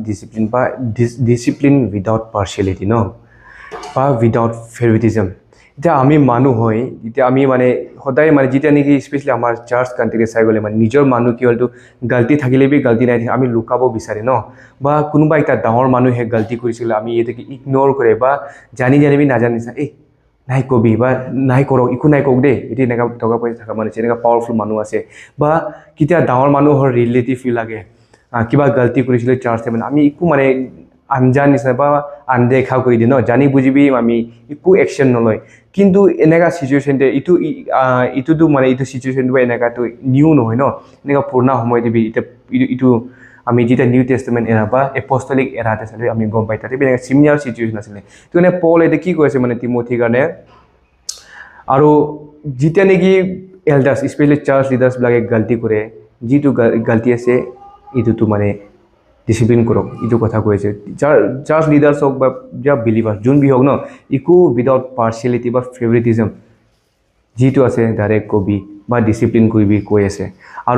discipline বা discipline without partiality ন বা without favouritism এতিয়া আমি মানুহ হয় এতিয়া আমি মানে সদায় মানে যেতিয়া নেকি স্পেচিয়েলি আমাৰ চাৰ্চ কাণ্ট্ৰিৰে চাই গ'লে মানে নিজৰ মানুহ কি হ'লতো গলতি থাকিলে বি গলতি নাই আমি লুকাব বিচাৰে ন বা কোনোবা এটা ডাঙৰ মানুহে গলতি কৰিছিল আমি এটাকে ইগনোৰ কৰে বা জানি জানি বি নাজানি এই নাই কবি বা নাই কৰক একো নাই কওক দেই এটি এনেকুৱা টকা পইচা থকা মানুহ যেনেকুৱা পাৱাৰফুল মানুহ আছে বা কেতিয়া ডাঙৰ মানুহৰ ৰিলেটিভ ফিল লাগে কিবা গলতি কৰিছিলে চাৰ্চে মানে আমি একো মানে আনজান নিচিনা বা আনদেখা কৰি দিয়ে ন জানি বুজিবি আমি একো একশ্যন নলয় কিন্তু এনেকা সিচুৱেশ্যনতে ইটোতো মানে ইটো সিচুৱেশ্যনটো বা এনেকাটো নিউ নহয় ন এনেকা পুৰণা সময় দিবি ইটো আমি যেতিয়া নিউ টেষ্টামেণ্ট এৰা বা এপষ্টলিক এৰাতে চালে আমি গম পাই তাতে এনেকা চিমিলাৰ সিচুৱেশ্যন আছিলে তো মানে পল এতিয়া কি কৈছে মানে তিমথিৰ কাৰণে আৰু যেতিয়া নেকি এল্ডাৰ্ছ স্পেচিয়েলি চাৰ্চ লিডাৰ্ছবিলাকে গলতি কৰে যিটো গলতি আছে ইটোতো মানে ডিসিপ্লিন কৰক ইটো কথা কৈছে চাৰ্চ লিডাৰ্ছ হওক বা বিলিভাৰ যোন বি হওক ন ইকো উইদাউট পাৰ্শিয়েলিটি বা ফেভাৰিটিজম যিটো আছে ডাইৰেক্ট কবি বা ডিসিপ্লিন কৰিবি কৈ আছে আৰু